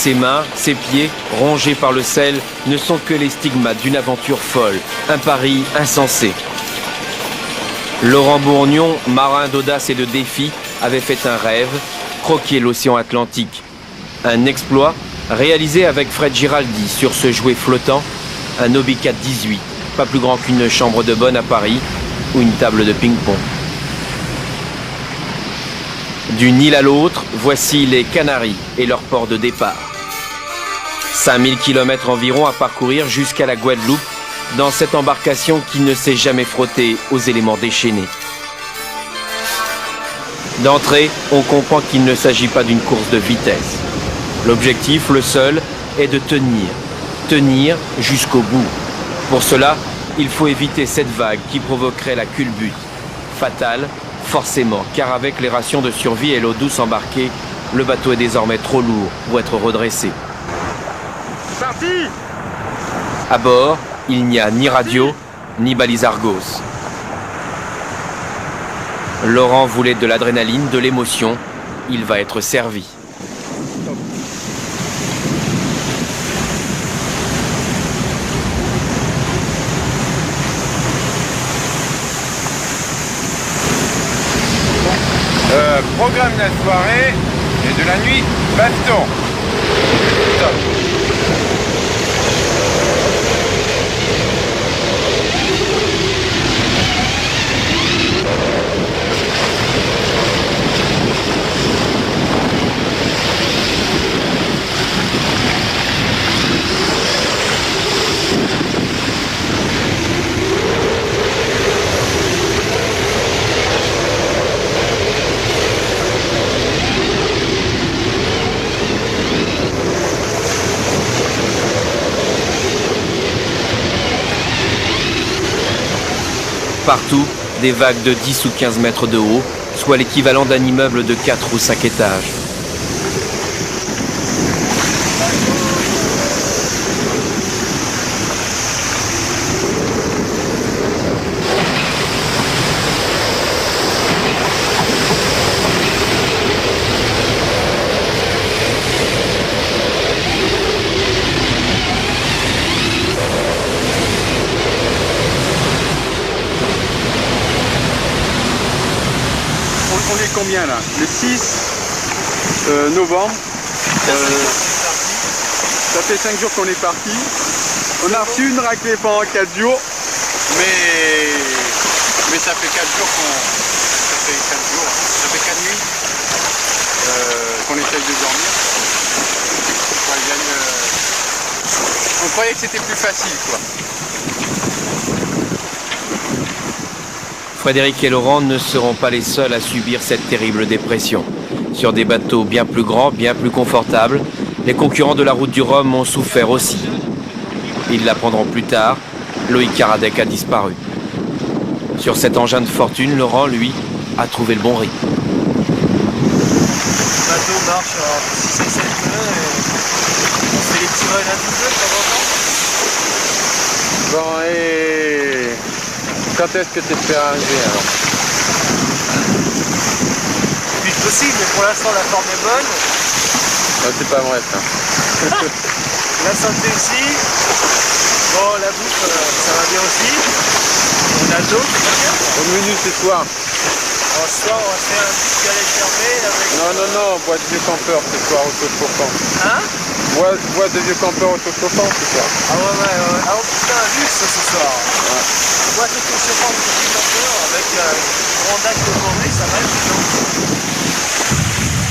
Ses mains, ses pieds, rongés par le sel, ne sont que les stigmates d'une aventure folle, un pari insensé. Laurent Bourgnon, marin d'audace et de défi, avait fait un rêve, croquer l'océan Atlantique. Un exploit réalisé avec Fred Giraldi sur ce jouet flottant, un Obicat 18, pas plus grand qu'une chambre de bonne à Paris ou une table de ping-pong. D'une île à l'autre, voici les Canaries et leur port de départ. 5000 km environ à parcourir jusqu'à la Guadeloupe dans cette embarcation qui ne s'est jamais frottée aux éléments déchaînés. D'entrée, on comprend qu'il ne s'agit pas d'une course de vitesse. L'objectif, le seul, est de tenir jusqu'au bout. Pour cela, il faut éviter cette vague qui provoquerait la culbute. Fatale, forcément, car avec les rations de survie et l'eau douce embarquée, le bateau est désormais trop lourd pour être redressé. C'est parti! À bord, il n'y a ni radio, ni balise Argos. Laurent voulait de l'adrénaline, de l'émotion. Il va être servi. Programme de la soirée et de la nuit, baston. Top. Partout, des vagues de 10 ou 15 mètres de haut, soit l'équivalent d'un immeuble de 4 ou 5 étages. On est combien là? Le 6 novembre. Ça fait 5 jours qu'on est parti. On a reçu une raclée pendant 4 jours. Mais ça fait 4 jours ça fait 4 nuits qu'on essaye de dormir. On croyait que c'était plus facile quoi. Frédéric et Laurent ne seront pas les seuls à subir cette terrible dépression. Sur des bateaux bien plus grands, bien plus confortables, les concurrents de la route du Rhum ont souffert aussi. Ils l'apprendront plus tard, Loïc Karadec a disparu. Sur cet engin de fortune, Laurent, lui, a trouvé le bon rythme. Le bateau marche à 6 et 7 nœuds et on fait les petits runs à 12 nœuds de temps en temps. Bon et quand est-ce que tu espères arriver alors? Le plus possible, mais pour l'instant la forme est bonne. C'est pas vrai ça. La santé aussi. Bon, la bouffe, ça va bien aussi. On a d'eau, c'est pas bien. Au menu ce soir. Alors, ce soir, on va faire un petit galet fermé avec... Non, bois de vieux campeurs ce soir auto-chauffant. Hein? Bois de vieux campeurs auto-chauffant ce soir. Ah ouais. Ah oh putain, un luxe ce soir. Ouais. Boîte auto-chauffante de 10 campeurs avec une brandade de morue, ça va être long.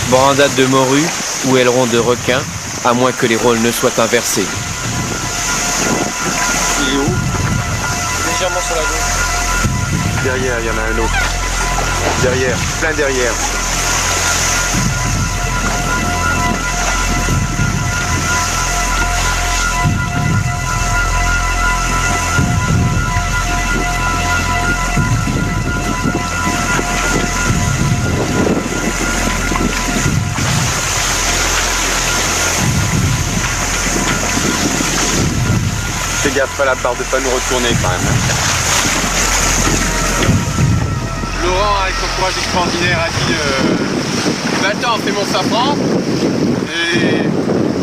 Brandade de morue ou aileron de requin, à moins que les rôles ne soient inversés. Il est où? Légèrement sur la gauche. Derrière, il y en a un autre. Derrière, plein derrière. Fais gaffe à la barre de pas nous retourner quand même. Laurent, avec son courage extraordinaire, a dit bah attends, fais mon safran.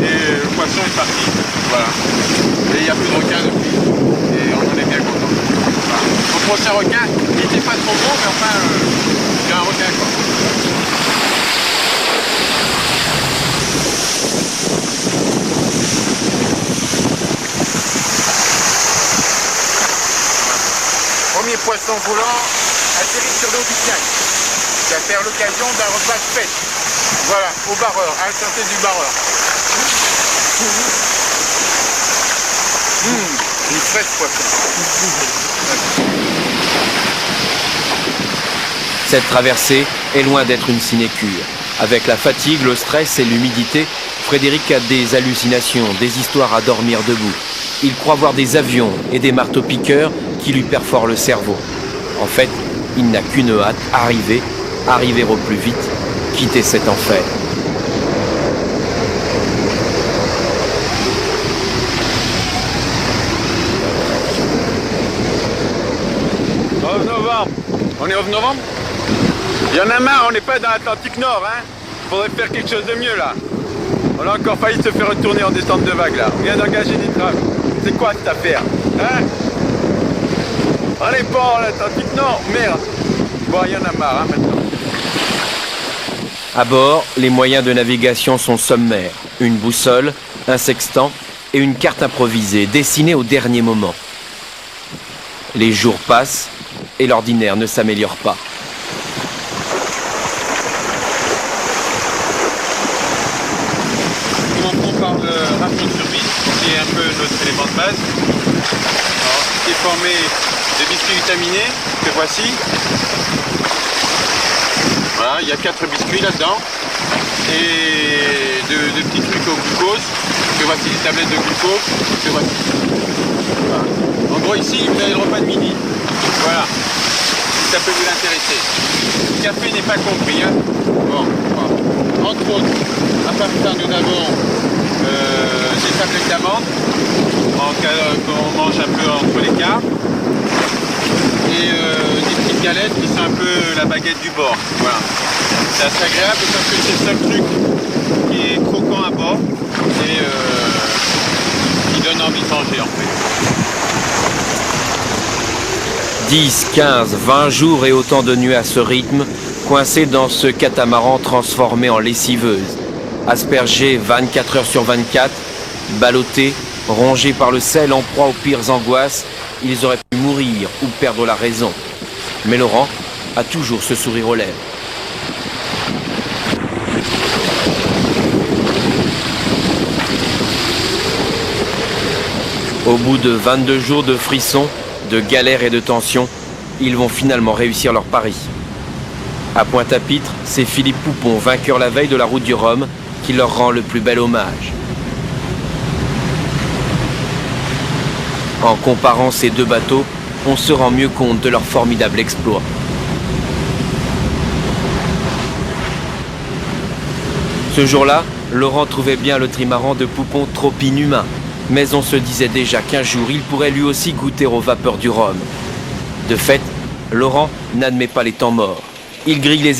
Et et le poisson est parti. Voilà. Et il n'y a plus de requins depuis. Et on en est bien content. Voilà. Mon prochain requin, il n'était pas trop gros, mais enfin, c'est un requin quoi. Premier poisson volant atterri sur l'eau du Tiac. Ça va faire l'occasion d'un repas de pêche. Voilà, au barreur, à la santé du barreur. Une fraîche poisson. Cette traversée est loin d'être une sinécure. Avec la fatigue, le stress et l'humidité, Frédéric a des hallucinations, des histoires à dormir debout. Il croit voir des avions et des marteaux-piqueurs qui lui perforent le cerveau. En fait, il n'a qu'une hâte, arriver au plus vite, quitter cet enfer. Novembre. On est au novembre? Il y en a marre, on n'est pas dans l'Atlantique Nord, hein. Faudrait faire quelque chose de mieux là. On a encore failli se faire retourner en descente de vague là. On vient d'engager des travaux. C'est quoi cette affaire? Hein? On n'est pas en Atlantique Nord, merde. Bon, il y en a marre hein, maintenant. À bord, les moyens de navigation sont sommaires. Une boussole, un sextant et une carte improvisée, dessinée au dernier moment. Les jours passent et l'ordinaire ne s'améliore pas. Commençons par le ration de survie, qui est un peu notre élément de base. Alors, qui est formé de biscuits vitaminés, que voici. Voilà, il y a 4 biscuits là-dedans. Et de petits trucs au glucose, que voici, des tablettes de glucose, que voici. Voilà. En gros ici, vous avez le repas de midi. Voilà. Si ça peut vous intéresser. Le café n'est pas compris. Hein. Bon, voilà. Entre autres, à part ça, nous avons des tablettes d'amandes qu'on mange un peu entre les quarts. Et des petites galettes qui sont un peu la baguette du bord. Voilà. C'est assez agréable parce que c'est le seul truc qui est croquant à bord et qui donne envie de manger en fait. 10, 15, 20 jours et autant de nuits à ce rythme, coincés dans ce catamaran transformé en lessiveuse. Aspergés 24 heures sur 24, ballottés, rongés par le sel en proie aux pires angoisses, ils auraient pu mourir ou perdre la raison. Mais Laurent a toujours ce sourire aux lèvres. Au bout de 22 jours de frissons, de galères et de tensions, ils vont finalement réussir leur pari. À Pointe-à-Pitre, c'est Philippe Poupon, vainqueur la veille de la route du Rhum, qui leur rend le plus bel hommage. En comparant ces deux bateaux, on se rend mieux compte de leur formidable exploit. Ce jour-là, Laurent trouvait bien le trimaran de Poupon trop inhumain, mais on se disait déjà qu'un jour il pourrait lui aussi goûter aux vapeurs du Rhum. De fait, Laurent n'admet pas les temps morts. Il grille les